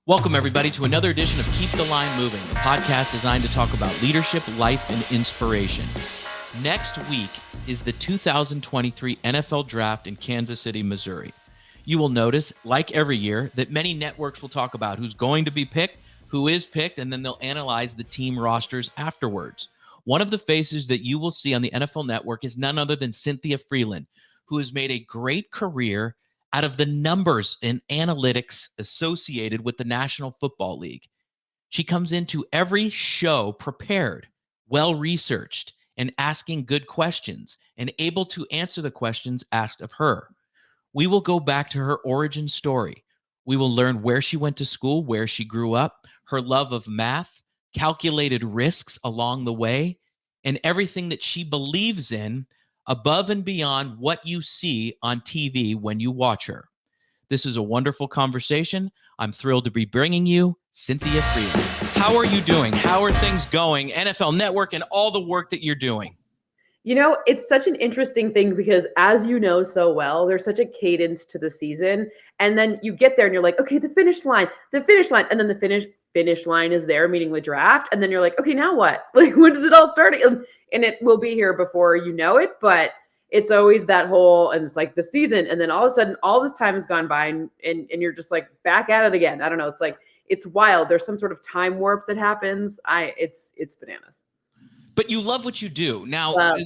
Welcome, everybody, to another edition of Keep the Line Moving, a podcast designed to talk about leadership, life, and inspiration. Next week is the 2023 NFL Draft in Kansas City, Missouri. You will notice, like every year, that many networks will talk about who's going to be picked, who is picked, and then they'll analyze the team rosters afterwards. One of the faces that you will see on the NFL Network is none other than Cynthia Frelund, who has made a great career out of the numbers and analytics associated with the National Football League. She comes into every show prepared, well-researched, and asking good questions and able to answer the questions asked of her. We will go back to her origin story. We will learn where she went to school, where she grew up, her love of math, calculated risks along the way, and everything that she believes in above and beyond what you see on TV when you watch her. This is a wonderful conversation. I'm thrilled to be bringing you Cynthia Frelund. How are you doing? How are things going? NFL Network and all the work that you're doing. You know, it's such an interesting thing because, as you know so well, there's such a cadence to the season. And then you get there and you're like, okay, the finish line. And then the finish line is there, meaning the draft. And then you're like, okay, now what? Like, when does it all start? And it will be here before you know it. But it's always that whole, and it's like the season. And then all of a sudden, all this time has gone by and you're just like back at it again. I don't know. It's like, it's wild. There's some sort of time warp that happens. It's bananas. But you love what you do. Now,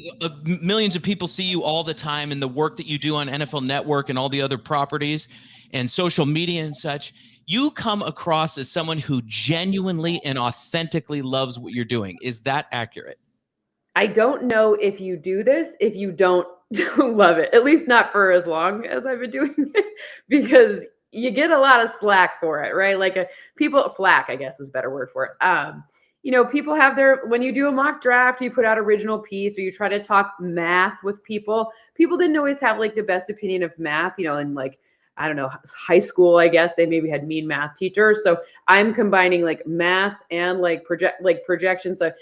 millions of people see you all the time in the work that you do on NFL Network and all the other properties and social media and such. You come across as someone who genuinely and authentically loves what you're doing. Is that accurate? I don't know if you do this, if you don't love it, at least not for as long as I've been doing it, because you get a lot of slack for it, right? Like flack, I guess is a better word for it. People have when you do a mock draft, you put out original piece or you try to talk math with people. People didn't always have like the best opinion of math, and like, I don't know, high school, I guess they maybe had mean math teachers. So I'm combining like math and like projection. So,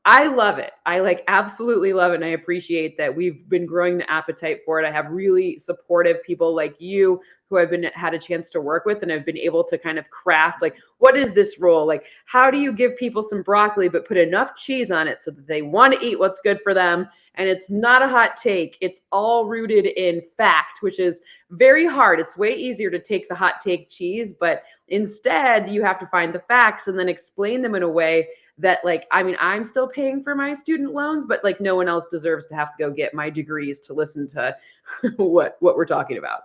I love it. I like absolutely love it. And I appreciate that we've been growing the appetite for it. I have really supportive people like you who I've had a chance to work with, and I've been able to kind of craft like, what is this role? Like, how do you give people some broccoli, but put enough cheese on it so that they want to eat what's good for them? And it's not a hot take. It's all rooted in fact, which is very hard. It's way easier to take the hot take cheese, but instead you have to find the facts and then explain them in a way that, like, I mean, I'm still paying for my student loans, but like no one else deserves to have to go get my degrees to listen to what we're talking about.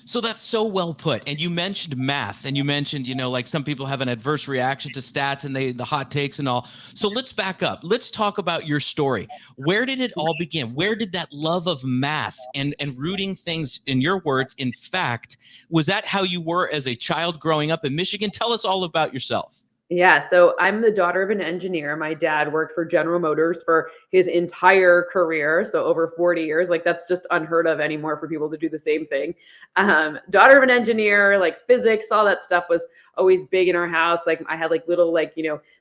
So that's so well put. And you mentioned math, and you mentioned, like some people have an adverse reaction to stats and the hot takes and all. So let's back up. Let's talk about your story. Where did it all begin? Where did that love of math and rooting things, in your words, in fact, was that how you were as a child growing up in Michigan? Tell us all about yourself. Yeah, so I'm the daughter of an engineer. My dad worked for General Motors for his entire career, so over 40 years. Like, that's just unheard of anymore for people to do the same thing. Daughter of an engineer, like physics, all that stuff was always big in our house. Like, I had like little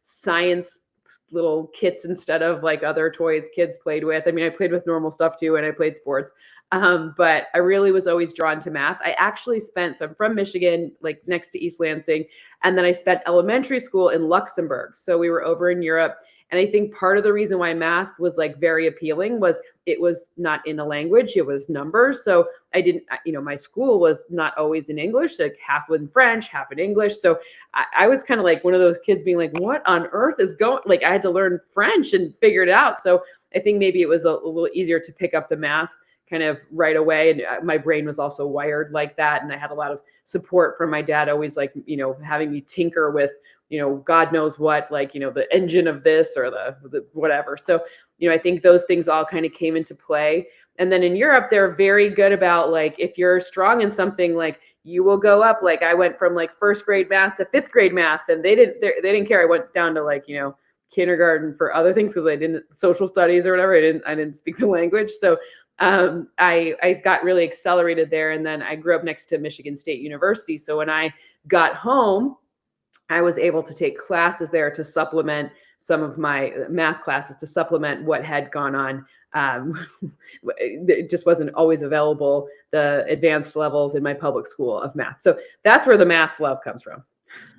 science little kits instead of like other toys kids played with. I mean, I played with normal stuff too, and I played sports. But I really was always drawn to math. I actually so I'm from Michigan, like next to East Lansing. And then I spent elementary school in Luxembourg. So we were over in Europe. And I think part of the reason why math was like very appealing was it was not in a language, it was numbers. So I didn't, my school was not always in English, like half in French, half in English. So I was kind of like one of those kids being like, what on earth is going, like I had to learn French and figure it out. So I think maybe it was a little easier to pick up the math kind of right away. And my brain was also wired like that. And I had a lot of support from my dad, always like, having me tinker with, God knows what, like, the engine of this or the whatever. So, I think those things all kind of came into play. And then in Europe, they're very good about like, if you're strong in something, like you will go up. Like I went from like first grade math to fifth grade math, and they didn't care. I went down to like, kindergarten for other things because I didn't social studies or whatever. I didn't speak the language. So I got really accelerated there. And then I grew up next to Michigan State University. So when I got home, I was able to take classes there to supplement some of my math classes to supplement what had gone on It just wasn't always available, the advanced levels in my public school of math. So that's where the math love comes from.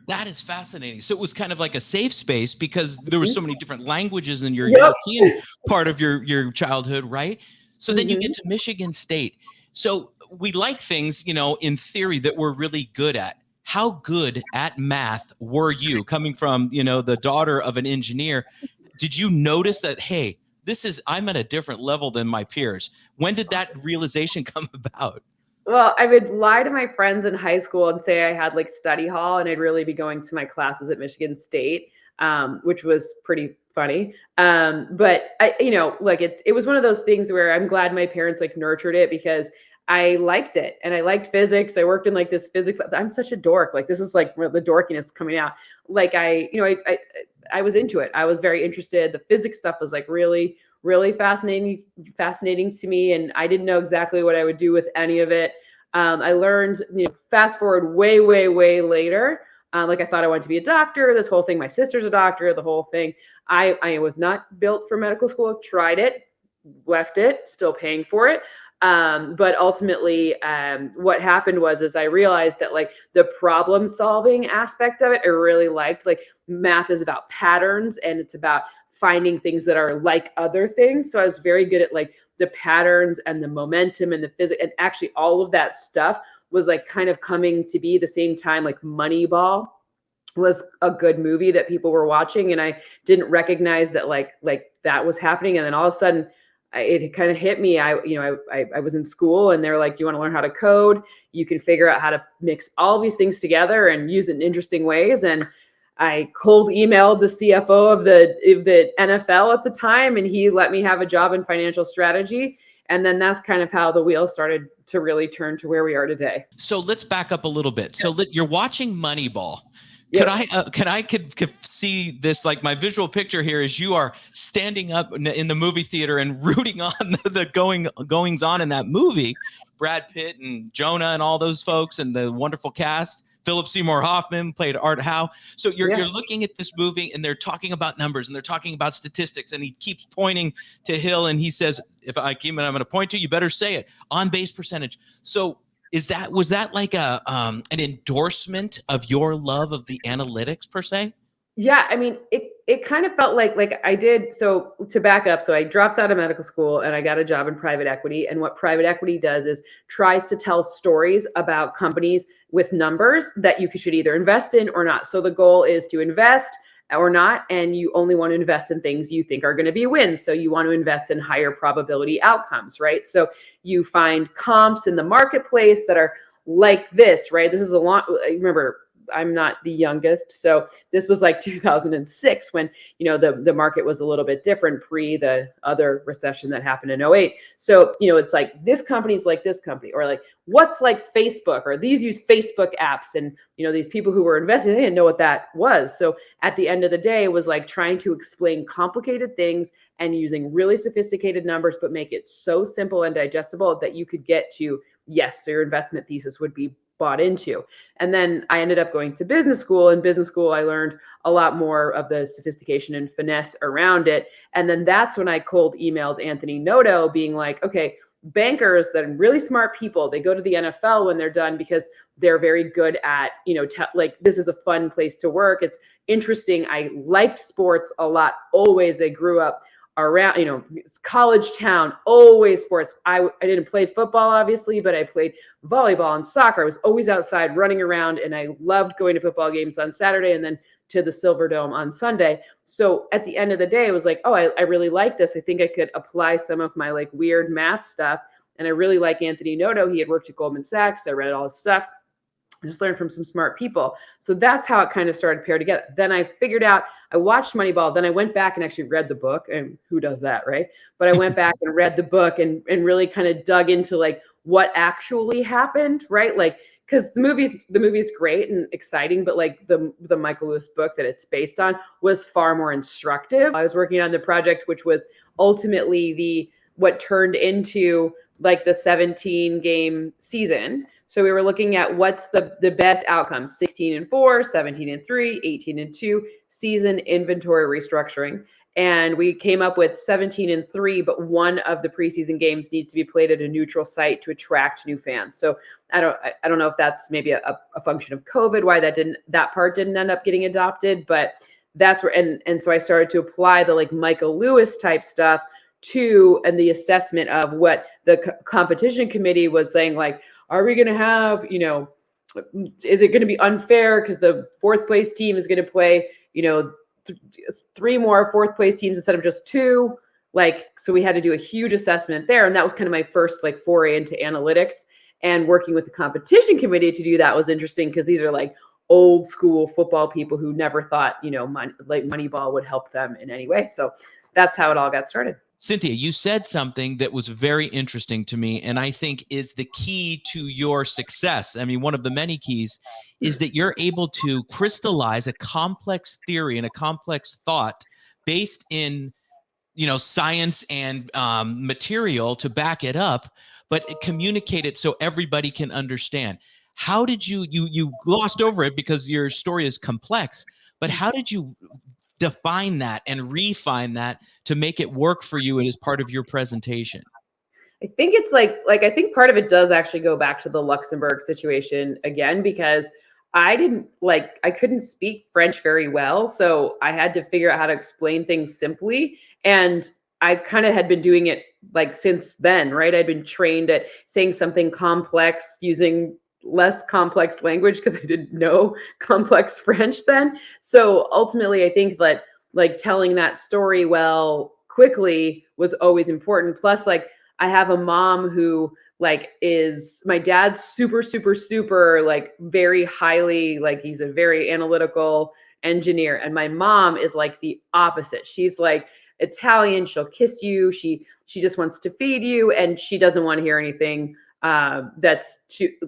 That is fascinating. So it was kind of like a safe space because there were so many different languages in your Yep. European part of your childhood, right? So then you get Mhm. to Michigan State. So we like things, in theory that we're really good at. How good at math were you coming from, the daughter of an engineer? Did you notice that, hey, I'm at a different level than my peers? When did that realization come about? Well, I would lie to my friends in high school and say I had like study hall and I'd really be going to my classes at Michigan State, which was pretty funny. But like it was one of those things where I'm glad my parents like nurtured it because I liked it and I liked physics. I worked in like this physics. I'm such a dork. Like this is like the dorkiness coming out. Like I was into it. I was very interested. The physics stuff was like really fascinating to me, and I didn't know exactly what I would do with any of it. I learned, fast forward way later. Like I thought I wanted to be a doctor. This whole thing. My sister's a doctor. The whole thing. I was not built for medical school. Tried it, left it, still paying for it. But ultimately, what happened was I realized that like the problem solving aspect of it, I really liked. Like math is about patterns and it's about finding things that are like other things. So I was very good at like the patterns and the momentum and the physics, and actually all of that stuff was like kind of coming to be the same time. Like Moneyball was a good movie that people were watching, and I didn't recognize that like that was happening. And then all of a sudden, it kind of hit me. I was in school, and they're like, "Do you want to learn how to code? You can figure out how to mix all these things together and use it in interesting ways." And I cold emailed the CFO of the NFL at the time, and he let me have a job in financial strategy. And then that's kind of how the wheel started to really turn to where we are today. So let's back up a little bit. So you're watching Moneyball. Yep. Could see this, like my visual picture here is you are standing up in the movie theater and rooting on the goings on in that movie. Brad Pitt and Jonah and all those folks and the wonderful cast. Philip Seymour Hoffman played Art Howe. So you're looking at this movie and they're talking about numbers and they're talking about statistics, and he keeps pointing to Hill and he says, "If I keep and I'm going to point to you, better say it, on base percentage." So was that like an endorsement of your love of the analytics per se? Yeah, I mean, it kind of felt like I did. So to back up, so I dropped out of medical school and I got a job in private equity. And what private equity does is tries to tell stories about companies with numbers that you should either invest in or not. So the goal is to invest or not, and you only want to invest in things you think are going to be wins. So you want to invest in higher probability outcomes, right? So you find comps in the marketplace that are like this, right? This is a lot. Remember, I'm not the youngest. So this was like 2006 when, the market was a little bit different pre the other recession that happened in '08. So, it's like this company's like this company, or like what's like Facebook, or these use Facebook apps. And, these people who were investing, they didn't know what that was. So at the end of the day, it was like trying to explain complicated things and using really sophisticated numbers, but make it so simple and digestible that you could get to, yes, so your investment thesis would be bought into. And then I ended up going to business school. In business school, I learned a lot more of the sophistication and finesse around it. And then that's when I cold emailed Anthony Noto being like, okay, bankers that are really smart people, they go to the NFL when they're done because they're very good at, like this is a fun place to work. It's interesting. I liked sports a lot. Always. I grew up around, college town, always sports. I didn't play football, obviously, but I played volleyball and soccer. I was always outside running around, and I loved going to football games on Saturday and then to the Silver Dome on Sunday. So at the end of the day, it was like, oh, I really like this. I think I could apply some of my like weird math stuff. And I really like Anthony Noto. He had worked at Goldman Sachs. I read all his stuff. Just learned from some smart people. So that's how it kind of started paired together. Then I figured out, I watched Moneyball. Then I went back and actually read the book. And who does that, right? But I went back and read the book and really kind of dug into like what actually happened, right? Like, because the movie's great and exciting, but like the Michael Lewis book that it's based on was far more instructive. I was working on the project, which was ultimately what turned into like the 17 game season. So we were looking at what's the best outcomes: 16-4, 17-3, 18-2 season inventory restructuring. And we came up with 17-3, but one of the preseason games needs to be played at a neutral site to attract new fans. So I don't know if that's maybe a function of COVID, why that part didn't end up getting adopted, but that's where, and so I started to apply the like Michael Lewis type stuff to, and the assessment of what the competition committee was saying, like, are we going to have, is it going to be unfair because the fourth place team is going to play, three more fourth place teams instead of just two? Like, so we had to do a huge assessment there. And that was kind of my first like foray into analytics, and working with the competition committee to do that was interesting because these are like old school football people who never thought, Moneyball would help them in any way. So that's how it all got started. Cynthia, you said something that was very interesting to me, and I think is the key to your success. I mean, one of the many keys is that you're able to crystallize a complex theory and a complex thought based in, science and material to back it up, but communicate it so everybody can understand. How did you glossed over it because your story is complex, but how did you define that and refine that to make it work for you and as part of your presentation? I think it's like I think part of it does actually go back to the Luxembourg situation again, because I couldn't speak French very well. So I had to figure out how to explain things simply. And I kind of had been doing it like since then, right? I'd been trained at saying something complex using less complex language because I didn't know complex French then. So ultimately, I think that like telling that story well quickly was always important. Plus, like I have a mom who like is my dad's super, super, super like very highly, like he's a very analytical engineer. And my mom is like the opposite. She's like Italian. She'll kiss you. She just wants to feed you, and she doesn't want to hear anything that's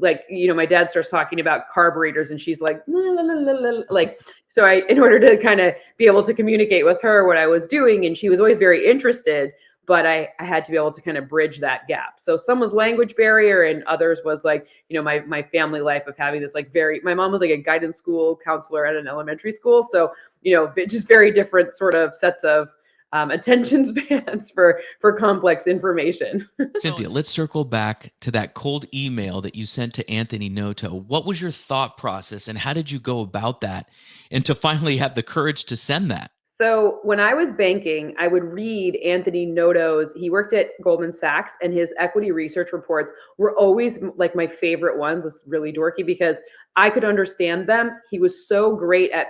like, my dad starts talking about carburetors and she's like, la, la, la, la, like, so in order to kind of be able to communicate with her what I was doing, and she was always very interested, but I had to be able to kind of bridge that gap. So some was language barrier, and others was like, my family life of having this like my mom was like a guidance school counselor at an elementary school. So, just very different sort of sets of attention spans for complex information. Cynthia, let's circle back to that cold email that you sent to Anthony Noto. What was your thought process and how did you go about that, and to finally have the courage to send that? So when I was banking, I would read Anthony Noto's, he worked at Goldman Sachs, and his equity research reports were always like my favorite ones. It's really dorky because I could understand them. He was so great at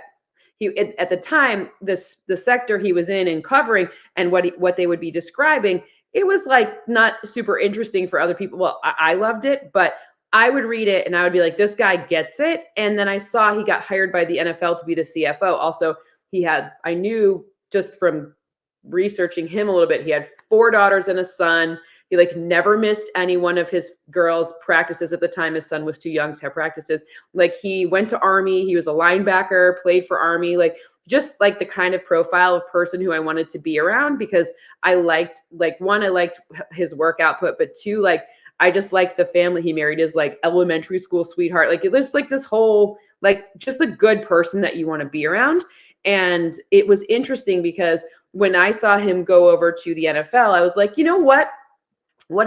at the time, the sector he was in and covering, and what they would be describing, it was like not super interesting for other people. Well, I loved it, but I would read it and I would be like, this guy gets it. And then I saw he got hired by the NFL to be the CFO. Also, I knew just from researching him a little bit, he had 4 daughters and a son. He like never missed any one of his girls' practices. At the time, his son was too young to have practices. Like he went to Army, he was a linebacker, played for Army, like just like the kind of profile of person who I wanted to be around, because I liked, like, one, I liked his work output, but 2, like I just liked the family he married, his like elementary school sweetheart. Like it was like this whole, like just a good person that you want to be around. And it was interesting because when I saw him go over to the NFL, I was like, you know what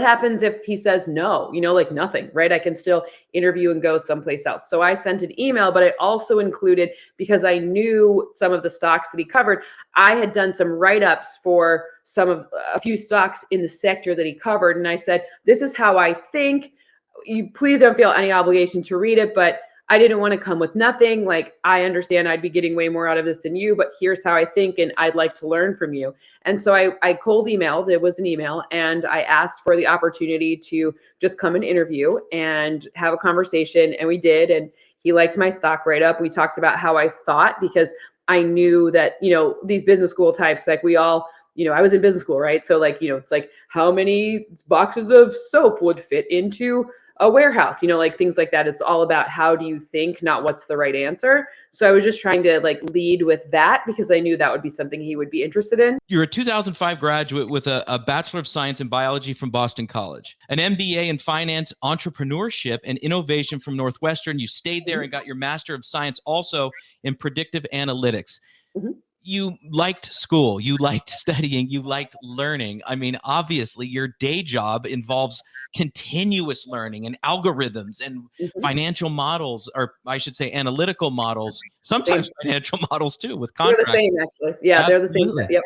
happens if he says no? Like nothing, right? I can still interview and go someplace else. So I sent an email, but I also included, because I knew some of the stocks that he covered, I had done some write-ups for a few stocks in the sector that he covered. And I said, this is how I think. You please don't feel any obligation to read it, but I didn't want to come with nothing. Like, I understand I'd be getting way more out of this than you, but here's how I think, and I'd like to learn from you. And so I cold emailed, it was an email, and I asked for the opportunity to just come and interview and have a conversation, and we did. And he liked my stock write-up. We talked about how I thought, because I knew that, these business school types, like we all, I was in business school, right? So like, it's like how many boxes of soap would fit into a warehouse, like things like that. It's all about how do you think, not what's the right answer. So I was just trying to like lead with that because I knew that would be something he would be interested in. You're a 2005 graduate with a Bachelor of Science in Biology from Boston College, an MBA in Finance, Entrepreneurship, and Innovation from Northwestern. You stayed there and got your Master of Science also in Predictive Analytics. Mm-hmm. you liked school, you liked studying, you liked learning. I mean, obviously, your day job involves continuous learning and algorithms and Mhm. financial models, or I should say, analytical models, Same. sometimes financial models too, with They're the contracts. same, actually. Yeah, they're the same. Absolutely. Yep.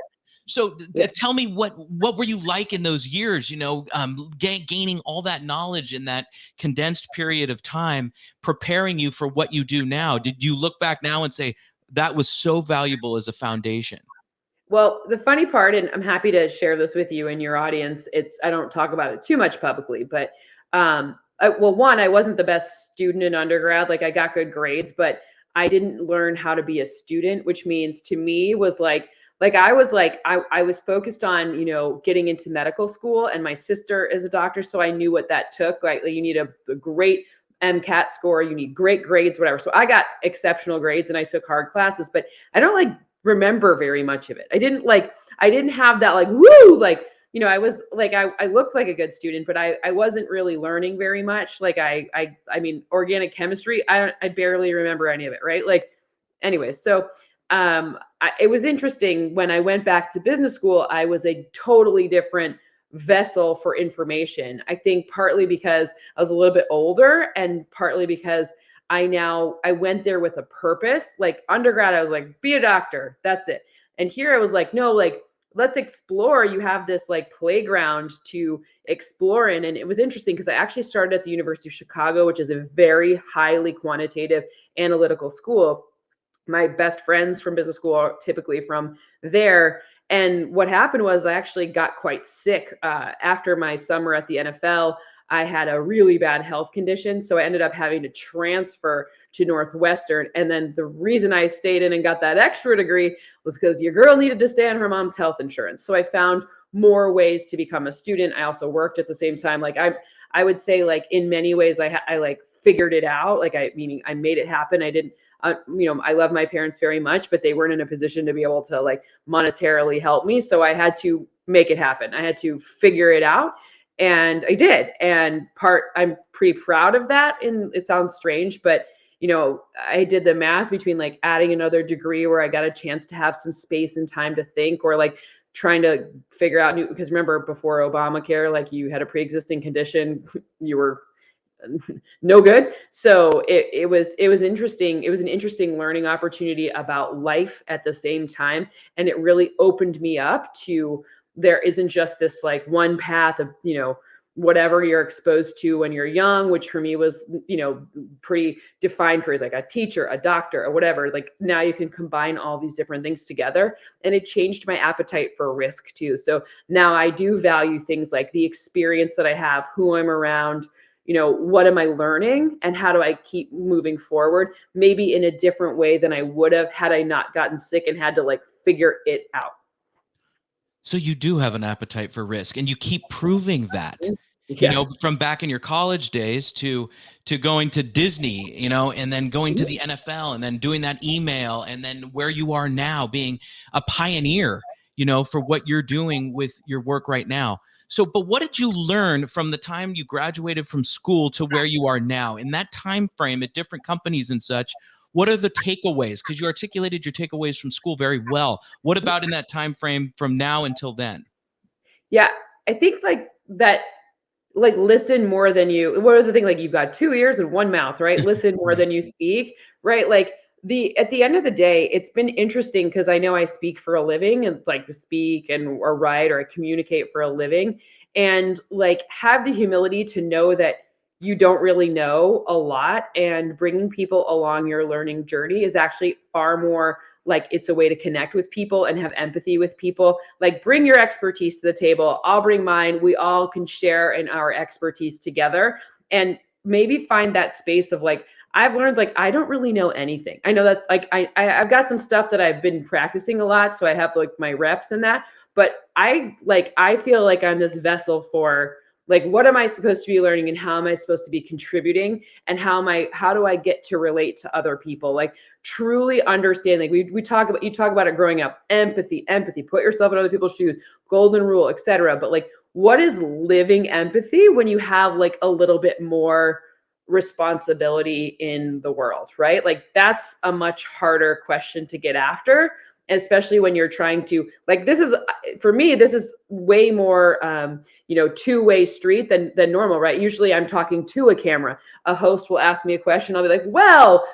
So Yep. tell me what were you like in those years? Gaining all that knowledge in that condensed period of time, preparing you for what you do now. Did you look back now and say that was so valuable as a foundation? Well, the funny part, and I'm happy to share this with you and your audience. I don't talk about it too much publicly, but well, one, I wasn't the best student in undergrad. Like I got good grades, but I didn't learn how to be a student, which means to me was I was focused on getting into medical school, and my sister is a doctor, so I knew what that took. Like you need a great MCAT score, you need great grades, whatever. So I got exceptional grades, and I took hard classes, but I don't remember very much of it. I didn't have that woo, I was I looked like a good student, but I wasn't really learning very much. I mean, organic chemistry, I barely remember any of it, right? Anyways, so it was interesting when I went back to business school. I was a totally different vessel for information. I think partly because I was a little bit older, and partly because I went there with a purpose. Like undergrad, I was like, be a doctor. That's it. And here I was like, no, let's explore. You have this playground to explore in. And it was interesting because I actually started at the University of Chicago, which is a very highly quantitative analytical school. My best friends from business school are typically from there. And what happened was I actually got quite sick after my summer at the NFL. I had a really bad health condition, so I ended up having to transfer to Northwestern. And then the reason I stayed in and got that extra degree was because your girl needed to stay on her mom's health insurance. So I found more ways to become a student. I also worked at the same time. I would say in many ways I figured it out. Meaning I made it happen. I didn't I love my parents very much, but they weren't in a position to be able to monetarily help me. So I had to make it happen. I had to figure it out. And I did. And I'm pretty proud of that. And it sounds strange, but I did the math between adding another degree where I got a chance to have some space and time to think, or trying to figure out new, because remember before Obamacare, you had a pre-existing condition, you were no good. So it was interesting. It was an interesting learning opportunity about life at the same time. And it really opened me up to, there isn't just this one path of, whatever you're exposed to when you're young, which for me was, pretty defined careers, like a teacher, a doctor, or whatever. Now you can combine all these different things together. And it changed my appetite for risk too. So now I do value things like the experience that I have, who I'm around, what am I learning, and how do I keep moving forward, maybe in a different way than I would have had I not gotten sick and had to figure it out. So you do have an appetite for risk, and you keep proving that. Yeah. From back in your college days to going to Disney, and then going to the NFL, and then doing that email, and then where you are now, being a pioneer, for what you're doing with your work right now. So, but what did you learn from the time you graduated from school to where you are now in that time frame at different companies and such? What are the takeaways? Because you articulated your takeaways from school very well. What about in that time frame from now until then? Yeah. I think that listen more than you, what was the thing? You've got two ears and one mouth, right? Listen more Right. than you speak, right? At the end of the day, it's been interesting because I know I speak for a living, and speak and or write or I communicate for a living, and have the humility to know that you don't really know a lot, and bringing people along your learning journey is actually far more it's a way to connect with people and have empathy with people. Bring your expertise to the table, I'll bring mine, we all can share in our expertise together, and maybe find that space of I've learned I don't really know anything. I know that I've got some stuff that I've been practicing a lot, so I have my reps in that. But I feel like I'm this vessel for what am I supposed to be learning, and how am I supposed to be contributing, and how do I get to relate to other people? Truly understand. We talk about, you talk about it growing up, empathy, put yourself in other people's shoes, golden rule, etc. But what is living empathy when you have a little bit more responsibility in the world, right? That's a much harder question to get after especially when you're trying to, like, this is, for me, this is way more, two-way street than normal, right? Usually I'm talking to a camera. A host will ask me a question. I'll be like, well,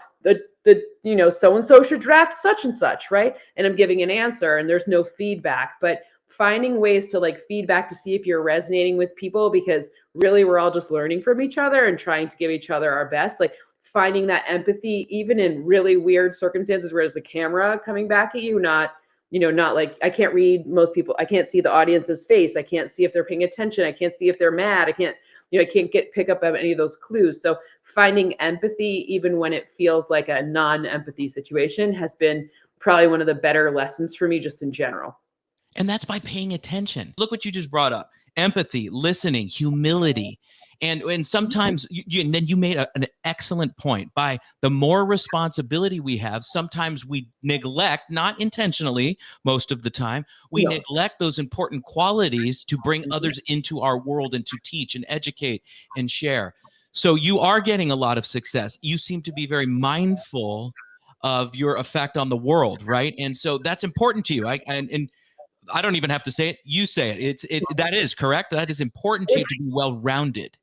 so-and-so should draft such and such, right? And I'm giving an answer and there's no feedback, but finding ways to like feedback to see if you're resonating with people, because really we're all just learning from each other and trying to give each other our best. Like finding that empathy, even in really weird circumstances where there's a camera coming back at you, not like, I can't read most people. I can't see the audience's face. I can't see if they're paying attention. I can't see if they're mad. I can't pick up on any of those clues. So finding empathy, even when it feels like a non-empathy situation, has been probably one of the better lessons for me just in general. And that's by paying attention. Look what you just brought up: empathy, listening, humility. And sometimes and then you made an excellent point. By the more responsibility we have, sometimes we neglect, not intentionally, most of the time, we neglect those important qualities to bring others into our world and to teach and educate and share. So you are getting a lot of success. You seem to be very mindful of your effect on the world, right? And so that's important to you. And I don't even have to say it. You say it. That is correct. That is important to you to be well-rounded.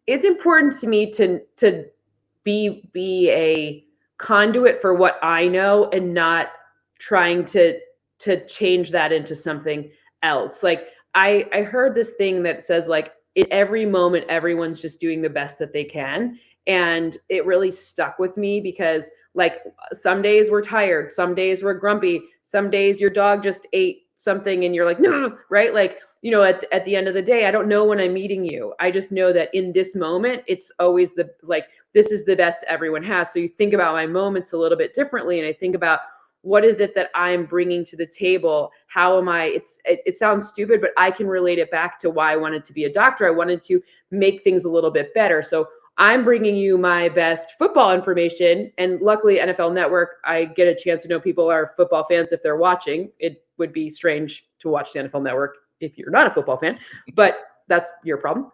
It's important to me to be a conduit for what I know and not trying to change that into something else. Like I heard this thing that says, like, in every moment everyone's just doing the best that they can, and it really stuck with me because, like, some days we're tired, some days we're grumpy, some days your dog just ate something and you're like, no, right? Like, at the end of the day, I don't know when I'm meeting you. I just know that in this moment, it's always this is the best everyone has. So you think about my moments a little bit differently. And I think about, what is it that I'm bringing to the table? How am I, it sounds stupid, but I can relate it back to why I wanted to be a doctor. I wanted to make things a little bit better. So I'm bringing you my best football information. And luckily, NFL Network, I get a chance to know people are football fans if they're watching. It would be strange to watch the NFL Network if you're not a football fan, but that's your problem.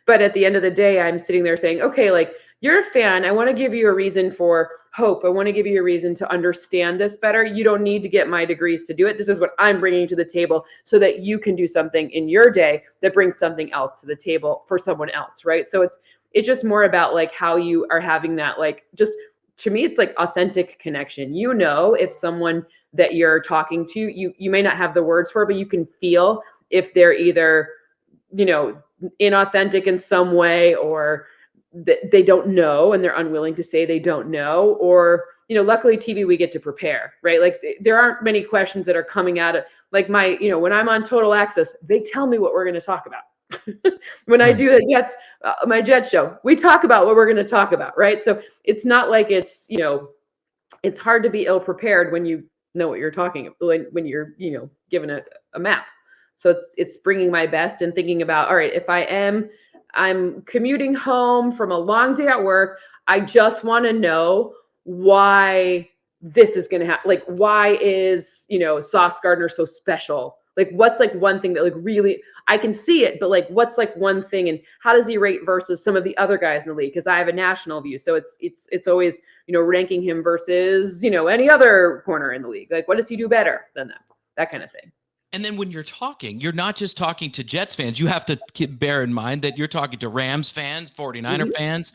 But at the end of the day, I'm sitting there saying, okay, like, you're a fan. I want to give you a reason for hope. I want to give you a reason to understand this better. You don't need to get my degrees to do it. This is what I'm bringing to the table so that you can do something in your day that brings something else to the table for someone else, right? So it's just more about like how you are having that, like, just, to me, it's like authentic connection. If someone that you're talking to, you may not have the words for, but you can feel if they're either, inauthentic in some way, or they don't know and they're unwilling to say they don't know, or, luckily TV, we get to prepare, right? Like there aren't many questions that are coming out of, like, when I'm on Total Access, they tell me what we're going to talk about. When I do my Jet show, we talk about what we're going to talk about, right? So it's not like it's hard to be ill prepared when you know what you're talking about, when you're given a map. So it's bringing my best and thinking about, all right, if I'm commuting home from a long day at work, I just want to know why this is going to happen. Like, why is Sauce Gardner so special? Like, what's like one thing that like really I can see it, but like what's like one thing, and how does he rate versus some of the other guys in the league? Because I have a national view, so it's always ranking him versus any other corner in the league. Like, what does he do better than them? That kind of thing. And then when you're talking, you're not just talking to Jets fans. You have to bear in mind that you're talking to Rams fans, 49er fans,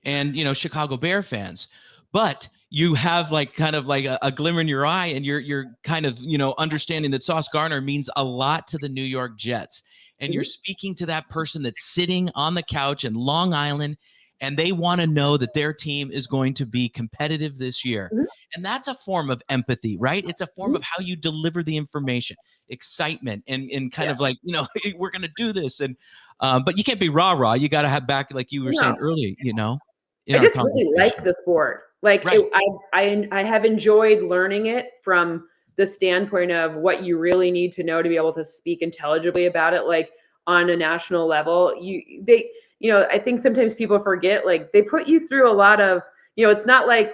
and Chicago Bear fans. But you have like kind of like a glimmer in your eye, and you're kind of understanding that Sauce Gardner means a lot to the New York Jets. And you're speaking to that person that's sitting on the couch in Long Island, and they want to know that their team is going to be competitive this year. And that's a form of empathy, right? It's a form of how you deliver the information, excitement, and kind of like, hey, we're going to do this. And but you can't be rah-rah. You got to have back, like you were saying earlier, I just really like the sport. Like, right. I have enjoyed learning it from the standpoint of what you really need to know to be able to speak intelligibly about it, like on a national level. I think sometimes people forget, like, they put you through a lot of, it's not like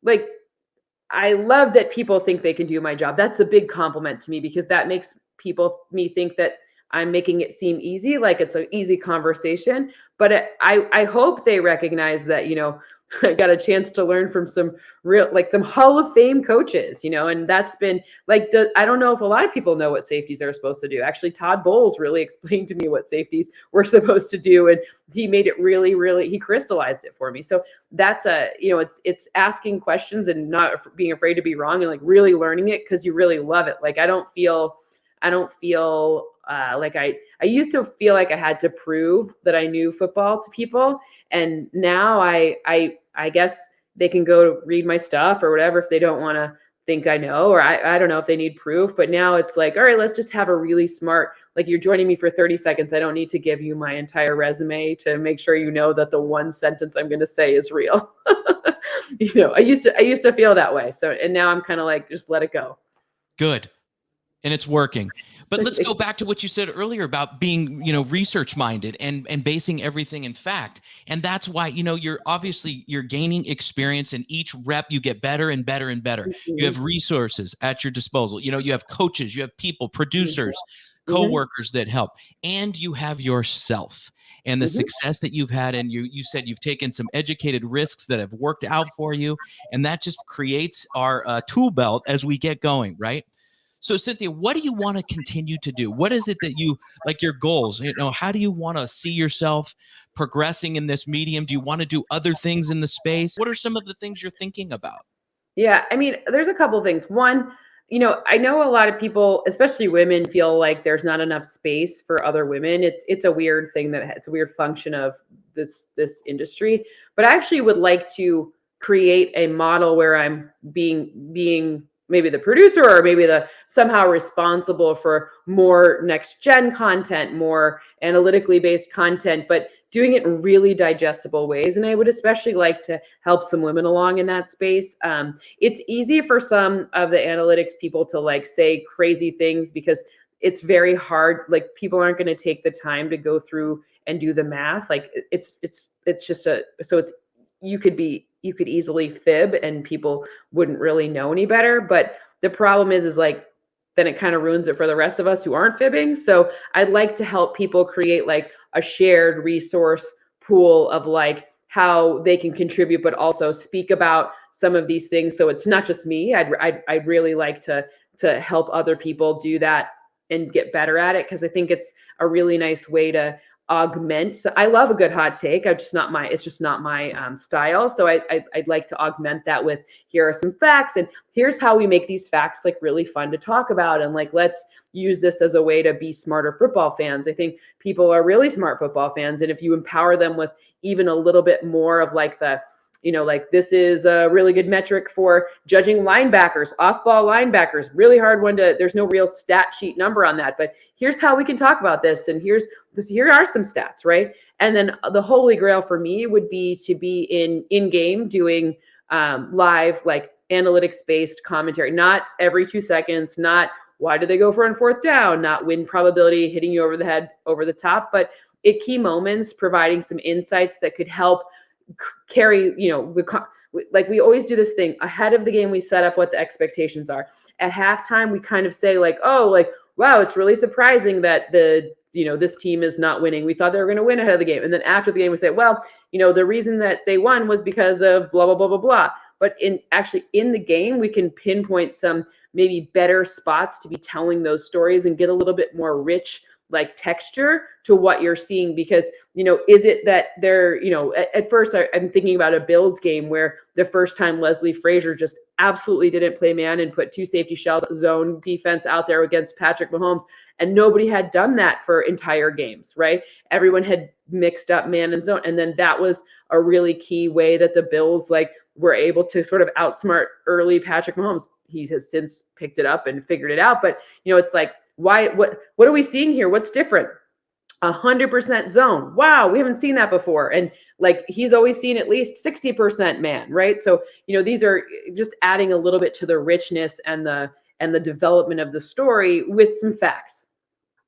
like, I love that people think they can do my job. That's a big compliment to me, because that makes me think that I'm making it seem easy, like it's an easy conversation. But I hope they recognize that, I got a chance to learn from some some Hall of Fame coaches, and that's been like, I don't know if a lot of people know what safeties are supposed to do. Actually, Todd Bowles really explained to me what safeties were supposed to do, and he made it really, really, he crystallized it for me. So that's it's asking questions and not being afraid to be wrong, and like really learning it because you really love it. Like, I don't feel like I used to feel like I had to prove that I knew football to people. And now I guess they can go read my stuff or whatever if they don't want to think I know, or I don't know if they need proof. But now it's like, all right, let's just have a really smart, like, you're joining me for 30 seconds. I don't need to give you my entire resume to make sure you know that the one sentence I'm going to say is real. I used to feel that way. So, and now I'm kind of like, just let it go. Good. And it's working. But let's go back to what you said earlier about being, research minded and basing everything in fact. And that's why, you're gaining experience, and each rep you get better and better and better. Mm-hmm. You have resources at your disposal. You have coaches, you have people, producers, mm-hmm. coworkers that help, and you have yourself and the Mm-hmm. success that you've had. And you said you've taken some educated risks that have worked out for you. And that just creates our tool belt as we get going, right? So, Cynthia, what do you want to continue to do? What is it that you like, your goals? How do you want to see yourself progressing in this medium? Do you want to do other things in the space? What are some of the things you're thinking about? Yeah, I mean, there's a couple things. One, I know a lot of people, especially women, feel like there's not enough space for other women. It's a weird thing it's a weird function of this industry. But I actually would like to create a model where I'm being maybe the producer, or maybe the somehow responsible for more next gen content, more analytically based content, but doing it in really digestible ways. And I would especially like to help some women along in that space. It's easy for some of the analytics people to like say crazy things because it's very hard. Like, people aren't going to take the time to go through and do the math. Like, it's just you could easily fib and people wouldn't really know any better. But the problem is like, then it kind of ruins it for the rest of us who aren't fibbing. So I'd like to help people create like a shared resource pool of like how they can contribute, but also speak about some of these things. So it's not just me. I'd really like to help other people do that and get better at it, because I think it's a really nice way to augment. So I love a good hot take. It's just not my style. So I'd like to augment that with, here are some facts, and here's how we make these facts like really fun to talk about, and like, let's use this as a way to be smarter football fans. I think people are really smart football fans, and if you empower them with even a little bit more of like like, this is a really good metric for judging linebackers, off-ball linebackers, really hard one to, there's no real stat sheet number on that, but here's how we can talk about this, and here are some stats, right? And then the holy grail for me would be to be in game doing live, like, analytics-based commentary, not every 2 seconds, not why did they go for on fourth down, not win probability hitting you over the head, over the top, but at key moments, providing some insights that could help carry, like, we always do this thing ahead of the game. We set up what the expectations are. At halftime, we kind of say like, oh, like, wow, it's really surprising that this team is not winning. We thought they were going to win ahead of the game. And then after the game, we say, well, the reason that they won was because of blah, blah, blah, blah, blah. But in the game, we can pinpoint some maybe better spots to be telling those stories and get a little bit more rich, like, texture to what you're seeing. Because, is it that they're, at first I'm thinking about a Bills game where the first time Leslie Frazier just absolutely didn't play man and put two safety shell zone defense out there against Patrick Mahomes. And nobody had done that for entire games, right? Everyone had mixed up man and zone. And then that was a really key way that the Bills, like, were able to sort of outsmart early Patrick Mahomes. He has since picked it up and figured it out. But, it's like, what are we seeing here? What's different? 100% zone. Wow, we haven't seen that before. And like, he's always seen at least 60% man, right? So, these are just adding a little bit to the richness and the development of the story with some facts.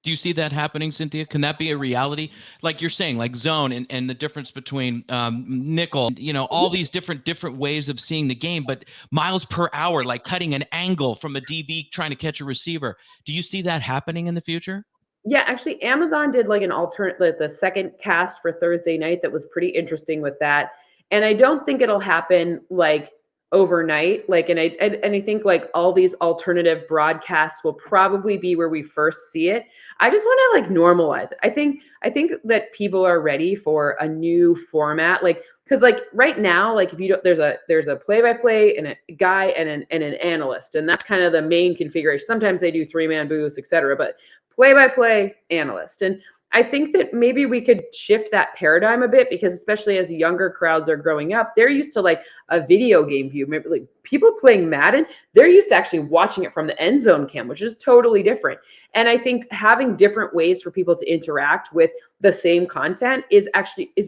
Do you see that happening, Cynthia? Can that be a reality? Like you're saying, like zone and the difference between nickel, all these different ways of seeing the game, but miles per hour, like cutting an angle from a DB trying to catch a receiver. Do you see that happening in the future? Yeah, actually, Amazon did like an alternate, the second cast for Thursday night that was pretty interesting with that. And I don't think it'll happen like overnight. Like, and I think like all these alternative broadcasts will probably be where we first see it. I just want to like normalize it. I think that people are ready for a new format. Like, because like right now, like if you don't, there's a play-by-play and a guy and an analyst, and that's kind of the main configuration. Sometimes they do three-man booths, etc. But play-by-play analyst. And I think that maybe we could shift that paradigm a bit, because especially as younger crowds are growing up, they're used to like a video game view. Maybe like people playing Madden, they're used to actually watching it from the end zone cam, which is totally different. And I think having different ways for people to interact with the same content is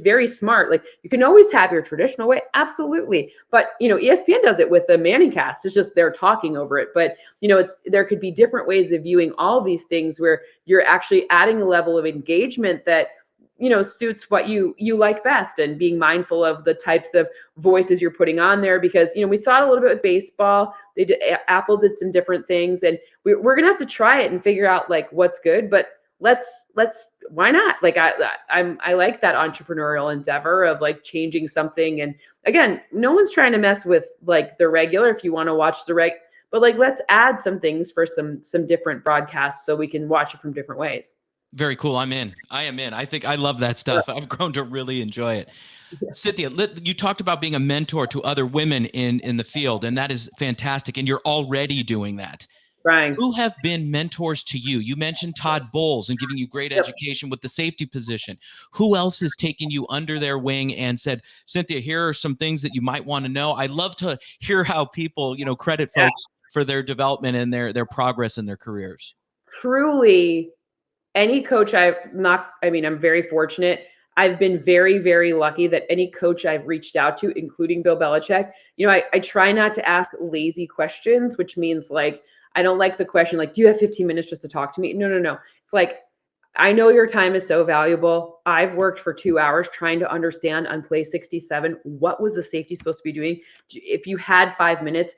very smart. Like you can always have your traditional way, absolutely. But ESPN does it with the Manning cast. It's just they're talking over it. But there could be different ways of viewing all of these things where you're actually adding a level of engagement that suits what you like best, and being mindful of the types of voices you're putting on there, because we saw it a little bit with baseball. Apple did some different things, and we're gonna have to try it and figure out like what's good. But let's why not? Like I like that entrepreneurial endeavor of like changing something. And again, no one's trying to mess with like the regular. If you want to watch but like let's add some things for some different broadcasts so we can watch it from different ways. Very cool. I am in. I think I love that stuff. I've grown to really enjoy it. Cynthia, you talked about being a mentor to other women in the field, and that is fantastic. And you're already doing that. Trying. Who have been mentors to you? You mentioned Todd Bowles and giving you great education with the safety position. Who else has taken you under their wing and said, Cynthia, here are some things that you might want to know? I love to hear how people, credit folks for their development and their progress in their careers. Truly, any coach I'm very fortunate. I've been very, very lucky that any coach I've reached out to, including Bill Belichick, I try not to ask lazy questions, which means like, I don't like the question, like, do you have 15 minutes just to talk to me? No. It's like, I know your time is so valuable. I've worked for 2 hours trying to understand on play 67, what was the safety supposed to be doing? If you had 5 minutes,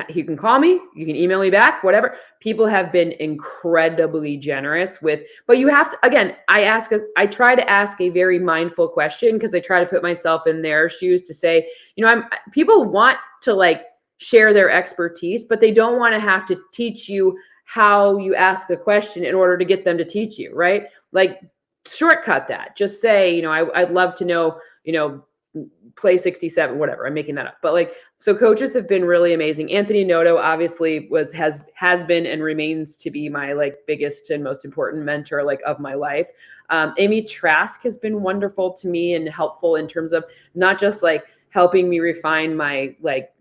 you can call me, you can email me back, whatever. People have been incredibly generous but you have to, again, I try to ask a very mindful question, because I try to put myself in their shoes to say, people want to like share their expertise, but they don't want to have to teach you how you ask a question in order to get them to teach you, right? Like shortcut that. Just say, I'd love to know, play 67, whatever. I'm making that up. But like, so coaches have been really amazing. Anthony Noto obviously has been and remains to be my like biggest and most important mentor like of my life. Amy Trask has been wonderful to me and helpful in terms of not just like helping me refine my like,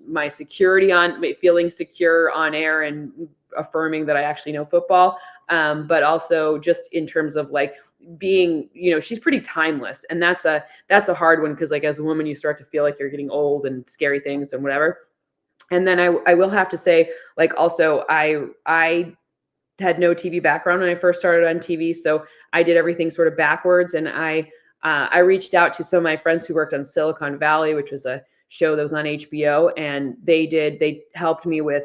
my security on feeling secure on air and affirming that I actually know football. But also just in terms of like being, she's pretty timeless. And that's a hard one, because like as a woman, you start to feel like you're getting old and scary things and whatever. And then I will have to say, like, also I had no TV background when I first started on TV. So I did everything sort of backwards. And I reached out to some of my friends who worked on Silicon Valley, which was a show that was on HBO. And they helped me with,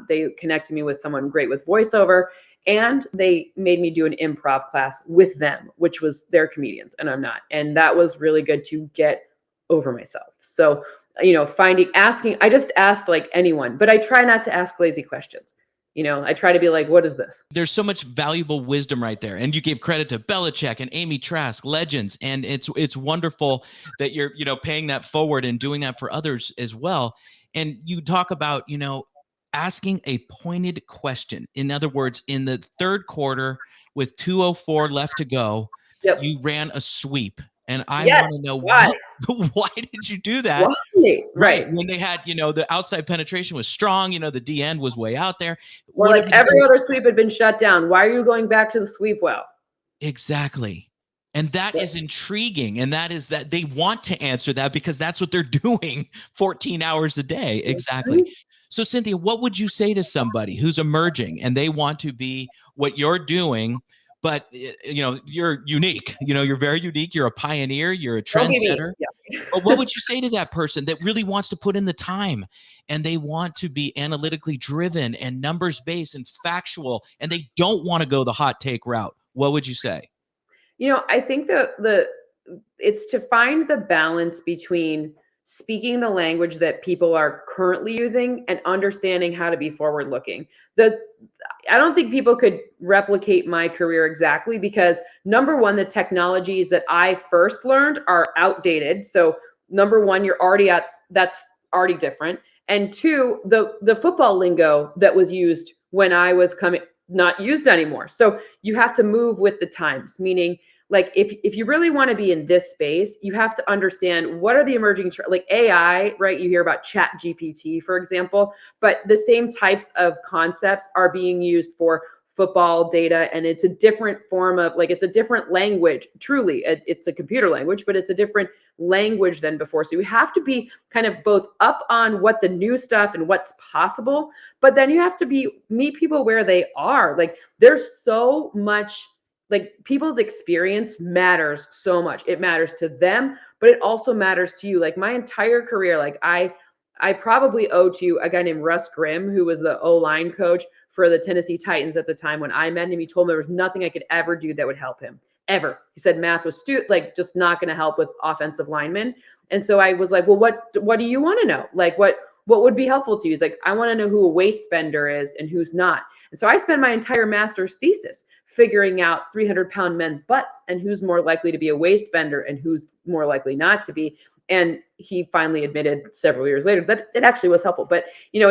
they connected me with someone great with voiceover. And they made me do an improv class with them, which was they're comedians and I'm not. And that was really good to get over myself. So, I just asked like anyone, but I try not to ask lazy questions. I try to be like, what is this? There's so much valuable wisdom right there. And you gave credit to Belichick and Amy Trask, legends. And it's wonderful that you're, paying that forward and doing that for others as well. And you talk about, asking a pointed question. In other words, in the third quarter with 2:04 left to go, you ran a sweep. And I want to know why did you do that? Why? Right. When they had, the outside penetration was strong, the D end was way out there. Or like every other sweep had been shut down. Why are you going back to the sweep well? Exactly. And that is intriguing. And that is that they want to answer that because that's what they're doing 14 hours a day. Exactly. So Cynthia, what would you say to somebody who's emerging and they want to be what you're doing, but you're unique, you're very unique. You're a pioneer, you're a trendsetter. But what would you say to that person that really wants to put in the time and they want to be analytically driven and numbers based and factual, and they don't want to go the hot take route? What would you say? I think it's to find the balance between speaking the language that people are currently using and understanding how to be forward looking. I don't think people could replicate my career exactly because number one, the technologies that I first learned are outdated. So number one, that's already different. And two, the football lingo that was used when I was coming, not used anymore. So you have to move with the times, meaning like if you really want to be in this space, you have to understand what are the emerging like AI, right? You hear about Chat GPT, for example, but the same types of concepts are being used for football data, and it's a different form of like it's a different language. Truly, it's a computer language, but it's a different language than before. So you have to be kind of both up on what the new stuff and what's possible, but then you have to meet people where they are. Like there's so much, like people's experience matters so much. It matters to them, but it also matters to you. Like my entire career, like I probably owe to a guy named Russ Grimm, who was the O-line coach for the Tennessee Titans at the time. When I met him, he told me there was nothing I could ever do that would help him ever. He said math was like just not going to help with offensive linemen. And so I was like, well, what do you want to know? Like what would be helpful to you? He's like, I want to know who a waist bender is and who's not. And so I spent my entire master's thesis figuring out 300-pound men's butts and who's more likely to be a waist bender and who's more likely not to be. And he finally admitted several years later that it actually was helpful. But you know,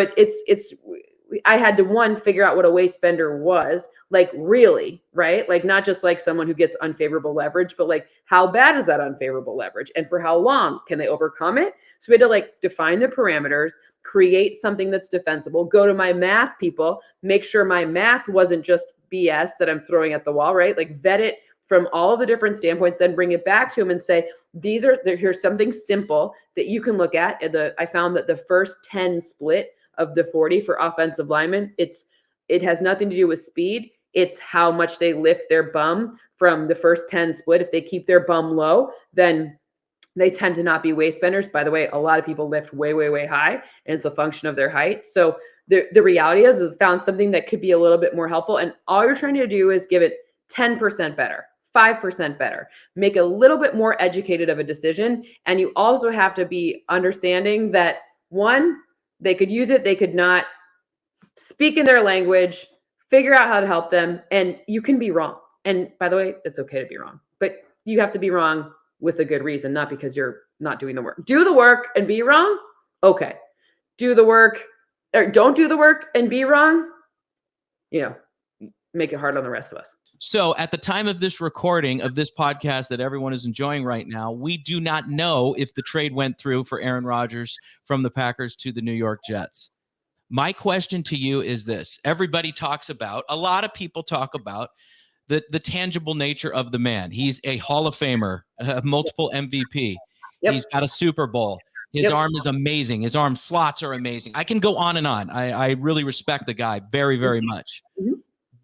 I had to figure out what a waist bender was, like really, right? Like not just like someone who gets unfavorable leverage, but like how bad is that unfavorable leverage and for how long can they overcome it? So we had to like define the parameters, create something that's defensible, go to my math people, make sure my math wasn't just BS that I'm throwing at the wall, right? Like vet it from all the different standpoints, then bring it back to him and say, here's something simple that you can look at. I found that the first 10 split of the 40 for offensive linemen, it has nothing to do with speed. It's how much they lift their bum from the first 10 split. If they keep their bum low, then they tend to not be waist benders. By the way, a lot of people lift way, way, way high, and it's a function of their height. So the reality is I found something that could be a little bit more helpful. And all you're trying to do is give it 10% better, 5% better, make a little bit more educated of a decision. And you also have to be understanding that one, they could use it, they could not, speak in their language, figure out how to help them, and you can be wrong. And by the way, it's okay to be wrong, but you have to be wrong with a good reason, not because you're not doing the work. Do the work and be wrong. Okay. Do the work or don't do the work and be wrong. You know, make it hard on the rest of us. So at the time of this recording of this podcast that everyone is enjoying right now, we do not know if the trade went through for Aaron Rodgers from the Packers to the New York Jets. My question to you is this. Everybody talks about, a lot of people talk about the tangible nature of the man. He's a Hall of Famer, multiple MVP. Yep. He's got a Super Bowl. His arm is amazing. His arm slots are amazing. I can go on and on. I really respect the guy very, very much. Mm-hmm.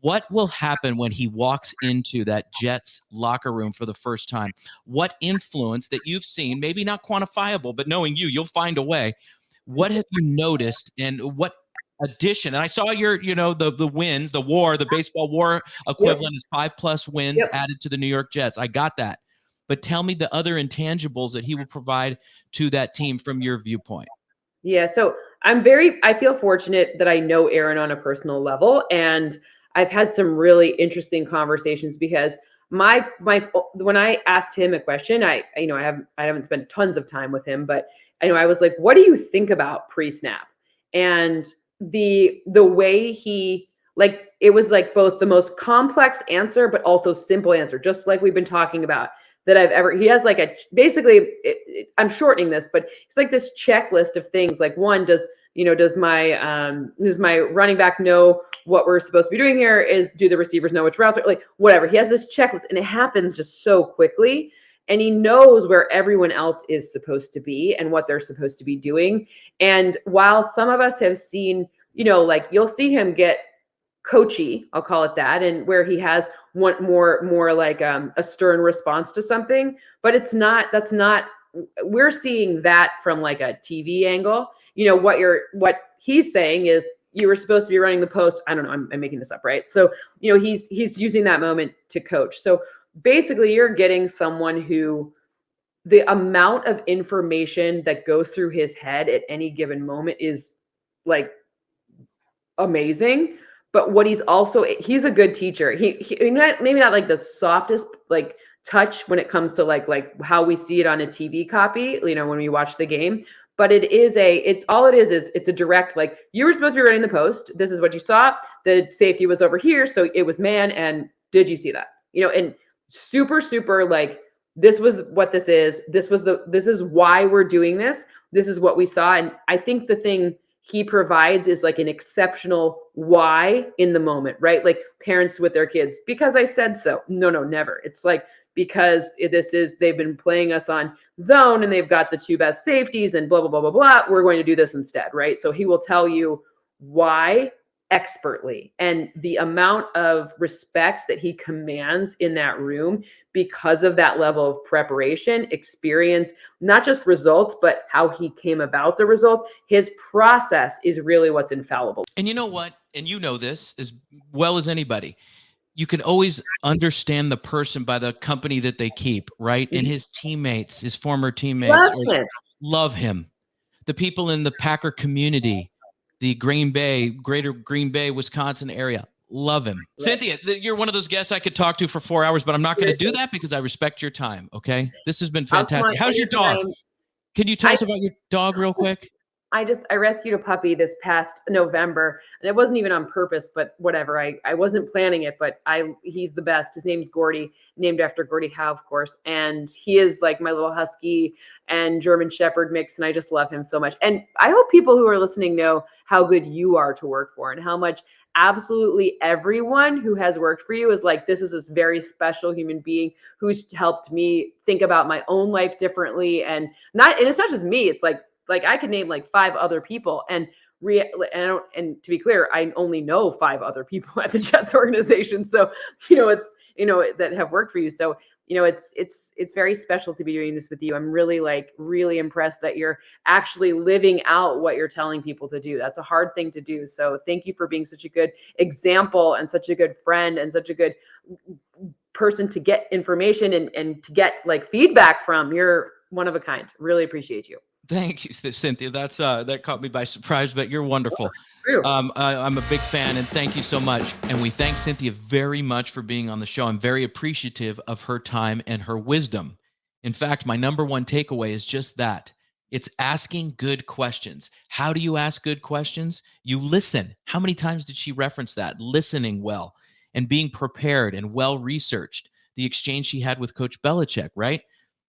What will happen when he walks into that Jets locker room for the first time? What influence that you've seen, maybe not quantifiable, but knowing you'll find a way. What have you noticed and what addition? And I saw your, the wins, the baseball war equivalent is 5+ wins added to the New York Jets. I got that. But tell me the other intangibles that he will provide to that team from your viewpoint. Yeah. So I feel fortunate that I know Aaron on a personal level, and I've had some really interesting conversations because when I asked him a question, I haven't spent tons of time with him, but I was like, what do you think about pre-snap? And the way he, like, it was like both the most complex answer, but also simple answer, just like we've been talking about that he has like I'm shortening this, but it's like this checklist of things. Like one, does my running back know what we're supposed to be doing here? Do the receivers know which routes? Like whatever. He has this checklist and it happens just so quickly. And he knows where everyone else is supposed to be and what they're supposed to be doing. And while some of us have seen, like you'll see him get coachy, I'll call it that, and where he has one more like a stern response to something, but we're seeing that from like a TV angle. What he's saying is you were supposed to be running the post. I don't know. I'm making this up, right? So, he's using that moment to coach. So basically you're getting someone who the amount of information that goes through his head at any given moment is like amazing. But what he's a good teacher. Maybe not like the softest like touch when it comes to like how we see it on a TV copy, when we watch the game. But it's a direct, like, you were supposed to be running the post. This is what you saw. The safety was over here, so it was man. And did you see that? And super, super, like, this was what this is. This is why we're doing this. This is what we saw. And I think the thing he provides is like an exceptional why in the moment, right? Like parents with their kids, because I said so. No, never. It's like, because they've been playing us on zone and they've got the two best safeties and blah, blah, blah, blah, blah. We're going to do this instead, right? So he will tell you why expertly, and the amount of respect that he commands in that room because of that level of preparation, experience, not just results, but how he came about the results. His process is really what's infallible. And you know what? And you know this as well as anybody. You can always understand the person by the company that they keep, right? And his teammates, his former teammates, love him. The people in the Packer community, the greater Green Bay, Wisconsin area, love him. Right. Cynthia, you're one of those guests I could talk to for 4 hours, but I'm not going to do that because I respect your time, okay? This has been fantastic. How's your dog? Can you tell us about your dog real quick? I rescued a puppy this past November, and it wasn't even on purpose, but whatever. I wasn't planning it, but he's the best. His name's Gordy, named after Gordie Howe, of course. And he is like my little husky and German Shepherd mix, and I just love him so much. And I hope people who are listening know how good you are to work for and how much absolutely everyone who has worked for you is like, this is this very special human being who's helped me think about my own life differently. And it's not just me. It's like I could name like 5 other people, and to be clear, I only know 5 other people at the Jets organization. So, that have worked for you. So, it's very special to be doing this with you. I'm really impressed that you're actually living out what you're telling people to do. That's a hard thing to do. So thank you for being such a good example and such a good friend and such a good person to get information and to get like feedback from. You're one of a kind. Really appreciate you. Thank you, Cynthia. That caught me by surprise, but you're wonderful. I'm a big fan, and thank you so much. And we thank Cynthia very much for being on the show. I'm very appreciative of her time and her wisdom. In fact, my number one takeaway is just that. It's asking good questions. How do you ask good questions? You listen. How many times did she reference that? Listening well and being prepared and well-researched. The exchange she had with Coach Belichick, right?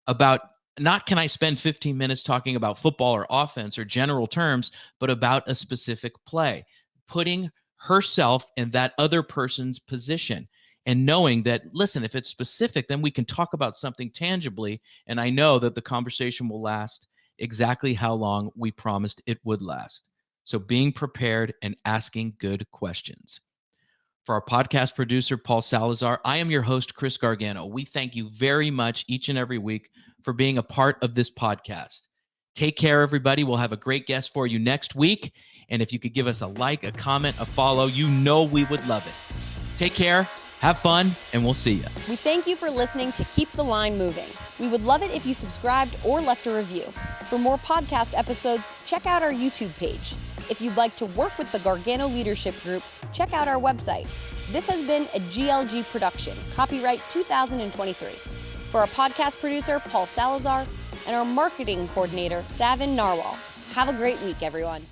About not can I spend 15 minutes talking about football or offense or general terms, but about a specific play, putting herself in that other person's position and knowing that, listen, if it's specific, then we can talk about something tangibly. And I know that the conversation will last exactly how long we promised it would last. So being prepared and asking good questions. For our podcast producer, Paul Salazar, I am your host, Chris Gargano. We thank you very much each and every week for being a part of this podcast. Take care, everybody. We'll have a great guest for you next week. And if you could give us a like, a comment, a follow, we would love it. Take care, have fun, and we'll see you. We thank you for listening to Keep the Line Moving. We would love it if you subscribed or left a review. For more podcast episodes, check out our YouTube page. If you'd like to work with the Gargano Leadership Group, check out our website. This has been a GLG production, copyright 2023. For our podcast producer, Paul Salazar, and our marketing coordinator, Savin Narwal. Have a great week, everyone.